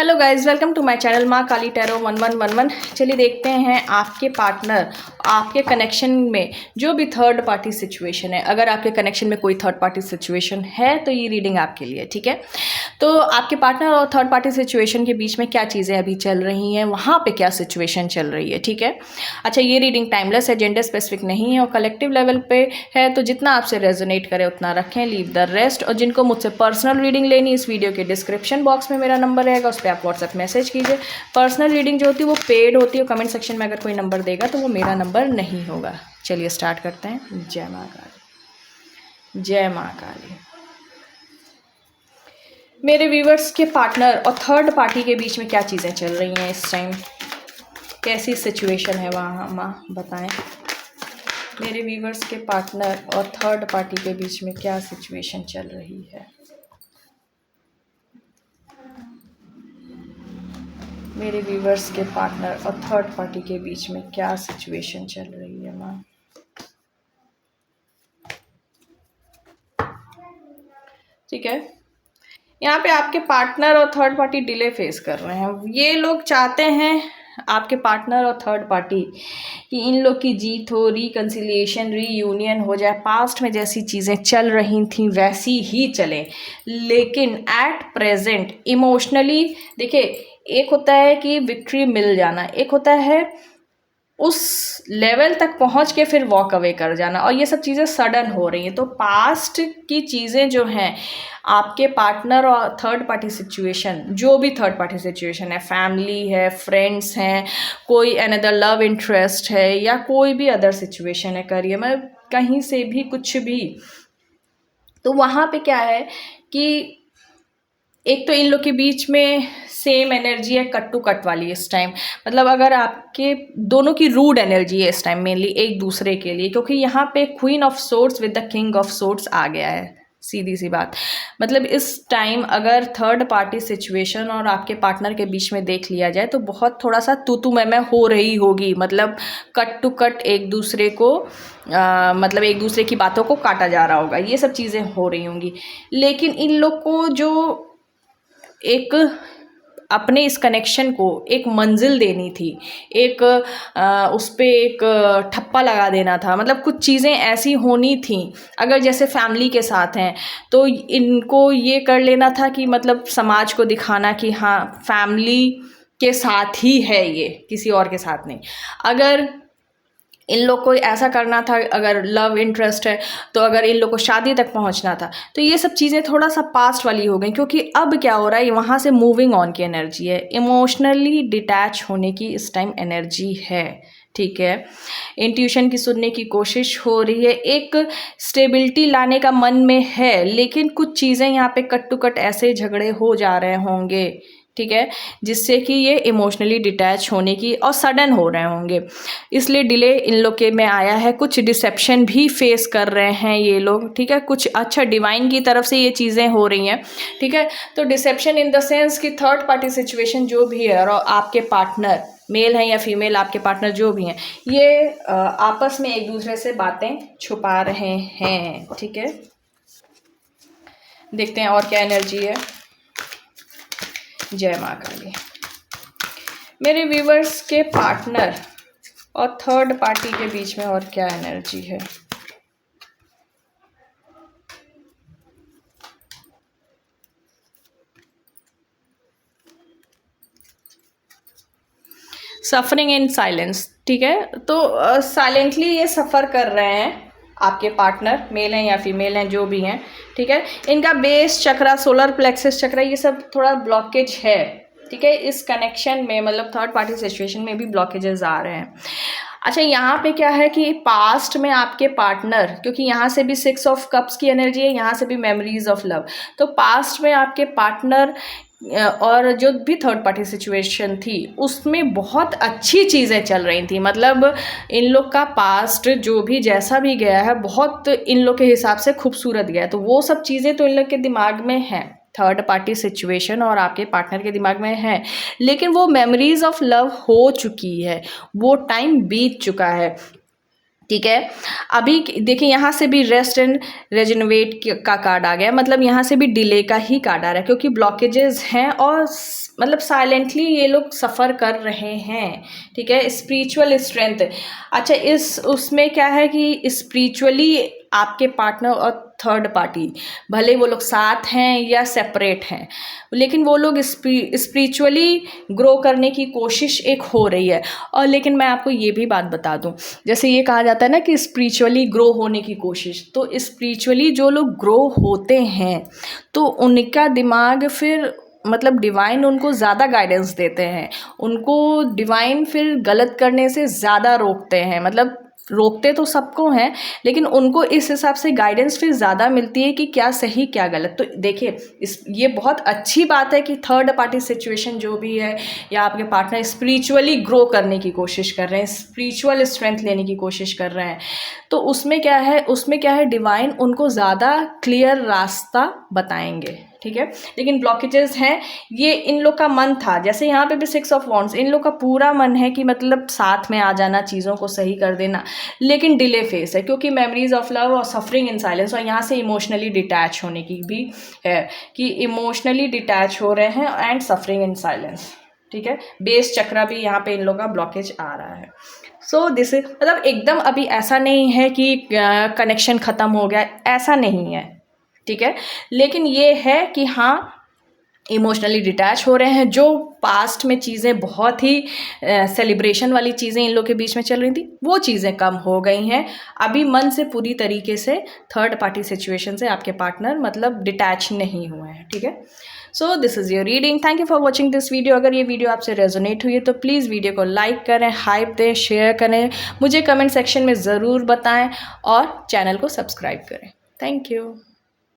Hello guys, welcome to my channel Maa Kali tarot 1111। चलिए देखते हैं आपके पार्टनर आपके कनेक्शन में जो भी थर्ड पार्टी सिचुएशन है। अगर आपके कनेक्शन में कोई थर्ड पार्टी सिचुएशन है तो ये रीडिंग आपके लिए, ठीक है। तो आपके पार्टनर और थर्ड पार्टी सिचुएशन के बीच में क्या चीज़ें अभी चल रही हैं, वहाँ पे क्या सिचुएशन चल रही है, ठीक है। अच्छा, ये रीडिंग टाइमलेस है, जेंडर स्पेसिफिक नहीं है और कलेक्टिव लेवल पे है, तो जितना आपसे रेजोनेट करे उतना रखें, लीव द रेस्ट। और जिनको मुझसे पर्सनल रीडिंग लेनी, इस वीडियो के डिस्क्रिप्शन बॉक्स में मेरा नंबर रहेगा, उस पर आप व्हाट्सएप मैसेज कीजिए। पर्सनल रीडिंग जो होती है वो पेड होती है, कमेंट सेक्शन में अगर कोई नंबर देगा तो वो मेरा नंबर नहीं होगा। चलिए स्टार्ट करते हैं। जय माँ काली, जय माँ काली। मेरे व्यूवर्स के पार्टनर और थर्ड पार्टी के बीच में क्या चीज़ें चल रही हैं इस टाइम, कैसी सिचुएशन है वहाँ, माँ बताएं। मेरे व्यूवर्स के पार्टनर और थर्ड पार्टी के बीच में क्या सिचुएशन चल रही है। मेरे व्यूवर्स के पार्टनर और थर्ड पार्टी के बीच में क्या सिचुएशन चल रही है माँ। ठीक है, यहाँ पे आपके पार्टनर और थर्ड पार्टी डिले फेस कर रहे हैं। ये लोग चाहते हैं, आपके पार्टनर और थर्ड पार्टी, कि इन लोग की जीत हो, रिकन्सिलिएशन, रीयूनियन हो जाए, पास्ट में जैसी चीज़ें चल रही थी वैसी ही चले। लेकिन एट प्रेजेंट इमोशनली देखिए, एक होता है कि विक्ट्री मिल जाना, एक होता है उस लेवल तक पहुंच के फिर वॉक अवे कर जाना, और ये सब चीज़ें सडन हो रही हैं। तो पास्ट की चीज़ें जो हैं, आपके पार्टनर और थर्ड पार्टी सिचुएशन, जो भी थर्ड पार्टी सिचुएशन है, फैमिली है, फ्रेंड्स हैं, कोई अनदर लव इंटरेस्ट है, या कोई भी अदर सिचुएशन है, करियर में कहीं से भी कुछ भी, तो वहाँ पे क्या है कि एक तो इन लोग के बीच में सेम एनर्जी है, कट टू कट वाली इस टाइम। मतलब अगर आपके दोनों की रूड एनर्जी है इस टाइम, मेनली एक दूसरे के लिए, क्योंकि यहाँ पे queen of swords with the king of swords आ गया है। सीधी सी बात, मतलब इस टाइम अगर थर्ड पार्टी सिचुएशन और आपके पार्टनर के बीच में देख लिया जाए तो बहुत थोड़ा सा तू मैं हो रही होगी। मतलब कट टू कट एक दूसरे को मतलब एक दूसरे की बातों को काटा जा रहा होगा, ये सब चीज़ें हो रही होंगी। लेकिन इन लोग को जो एक अपने इस कनेक्शन को एक मंजिल देनी थी, एक उस पर एक ठप्पा लगा देना था। मतलब कुछ चीज़ें ऐसी होनी थी, अगर जैसे फैमिली के साथ हैं तो इनको ये कर लेना था कि मतलब समाज को दिखाना कि हाँ फैमिली के साथ ही है, ये किसी और के साथ नहीं। अगर इन लोग को ऐसा करना था, अगर लव इंटरेस्ट है तो अगर इन लोग को शादी तक पहुंचना था, तो ये सब चीज़ें थोड़ा सा पास्ट वाली हो गई। क्योंकि अब क्या हो रहा है, वहाँ से मूविंग ऑन की एनर्जी है, इमोशनली डिटैच होने की इस टाइम एनर्जी है, ठीक है। इंट्यूशन की सुनने की कोशिश हो रही है, एक स्टेबिलिटी लाने का मन में है, लेकिन कुछ चीज़ें यहाँ पे कट टू कट ऐसे झगड़े हो जा रहे होंगे, ठीक है, जिससे कि ये इमोशनली डिटैच होने की और सडन हो रहे होंगे, इसलिए डिले इन लोग के में आया है। कुछ डिसेप्शन भी फेस कर रहे हैं ये लोग, ठीक है। कुछ अच्छा डिवाइन की तरफ से ये चीज़ें हो रही हैं, ठीक है। तो डिसेप्शन इन द सेंस कि थर्ड पार्टी सिचुएशन जो भी है, और आपके पार्टनर मेल हैं या फीमेल, आपके पार्टनर जो भी हैं, ये आपस में एक दूसरे से बातें छुपा रहे हैं, ठीक है। देखते हैं और क्या एनर्जी है। जय माँ काली। मेरे व्यूवर्स के पार्टनर और थर्ड पार्टी के बीच में और क्या एनर्जी है। सफरिंग इन साइलेंस, ठीक है। तो साइलेंटली ये सफ़र कर रहे हैं आपके पार्टनर, मेल हैं या फीमेल हैं जो भी हैं, ठीक है। इनका बेस चक्रा, सोलर प्लेक्सस चक्रा, ये सब थोड़ा ब्लॉकेज है, ठीक है, इस कनेक्शन में। मतलब थर्ड पार्टी सिचुएशन में भी ब्लॉकेजेस आ रहे हैं। अच्छा, यहाँ पे क्या है कि पास्ट में आपके पार्टनर, क्योंकि यहाँ से भी 6 ऑफ कप्स की एनर्जी है, यहाँ से भी मेमोरीज ऑफ लव, तो पास्ट में आपके पार्टनर और जो भी थर्ड पार्टी सिचुएशन थी उसमें बहुत अच्छी चीज़ें चल रही थी। मतलब इन लोग का पास्ट जो भी जैसा भी गया है, बहुत इन लोग के हिसाब से खूबसूरत गया है, तो वो सब चीज़ें तो इन लोग के दिमाग में हैं, थर्ड पार्टी सिचुएशन और आपके पार्टनर के दिमाग में है। लेकिन वो मेमोरीज ऑफ लव हो चुकी है, वो टाइम बीत चुका है, ठीक है। अभी देखिए, यहाँ से भी रेस्ट एंड रेजिनोवेट का कार्ड आ गया, मतलब यहाँ से भी डिले का ही कार्ड आ रहा है, क्योंकि ब्लॉकेजेस हैं और मतलब साइलेंटली ये लोग सफ़र कर रहे हैं, ठीक है। स्पिरिचुअल स्ट्रेंथ, अच्छा इस उसमें क्या है कि स्पिरिचुअली आपके पार्टनर और थर्ड पार्टी भले वो लोग साथ हैं या सेपरेट हैं, लेकिन वो लोग स्पिरिचुअली ग्रो करने की कोशिश एक हो रही है। और लेकिन मैं आपको ये भी बात बता दूं, जैसे ये कहा जाता है ना कि स्पिरिचुअली ग्रो होने की कोशिश, तो स्पिरिचुअली जो लोग ग्रो होते हैं तो उनका दिमाग फिर मतलब डिवाइन उनको ज़्यादा गाइडेंस देते हैं, उनको डिवाइन फिर गलत करने से ज़्यादा रोकते हैं। मतलब रोकते तो सबको हैं, लेकिन उनको इस हिसाब से गाइडेंस फिर ज़्यादा मिलती है कि क्या सही क्या गलत। तो देखिए ये बहुत अच्छी बात है कि थर्ड पार्टी सिचुएशन जो भी है या आपके पार्टनर स्पिरिचुअली ग्रो करने की कोशिश कर रहे हैं, स्पिरिचुअल स्ट्रेंथ लेने की कोशिश कर रहे हैं, तो उसमें क्या है डिवाइन उनको ज़्यादा क्लियर रास्ता बताएंगे, ठीक है। लेकिन ब्लॉकेजेस हैं, ये इन लोग का मन था, जैसे यहाँ पे भी 6 ऑफ वॉन्ड्स, इन लोग का पूरा मन है कि मतलब साथ में आ जाना, चीज़ों को सही कर देना, लेकिन डिले फेस है क्योंकि मेमोरीज ऑफ लव और सफरिंग इन साइलेंस, और यहाँ से इमोशनली डिटैच होने की भी है कि इमोशनली डिटैच हो रहे हैं एंड सफरिंग इन साइलेंस, ठीक है। बेस चक्रा भी यहाँ पे इन लोग का ब्लॉकेज आ रहा है। सो दिस मतलब एकदम अभी ऐसा नहीं है कि कनेक्शन ख़त्म हो गया, ऐसा नहीं है, ठीक है। लेकिन ये है कि हाँ इमोशनली डिटैच हो रहे हैं, जो पास्ट में चीज़ें बहुत ही सेलिब्रेशन वाली चीज़ें इन लोग के बीच में चल रही थी वो चीज़ें कम हो गई हैं। अभी मन से पूरी तरीके से थर्ड पार्टी सिचुएशन से आपके पार्टनर मतलब डिटैच नहीं हुए हैं, ठीक है। So this is your reading, thank you for watching this video. अगर ये वीडियो आपसे रेजोनेट हुई है तो प्लीज़ वीडियो को लाइक करें, हाइप दें, शेयर करें, मुझे कमेंट सेक्शन में ज़रूर बताएं और चैनल को सब्सक्राइब करें। Thank you.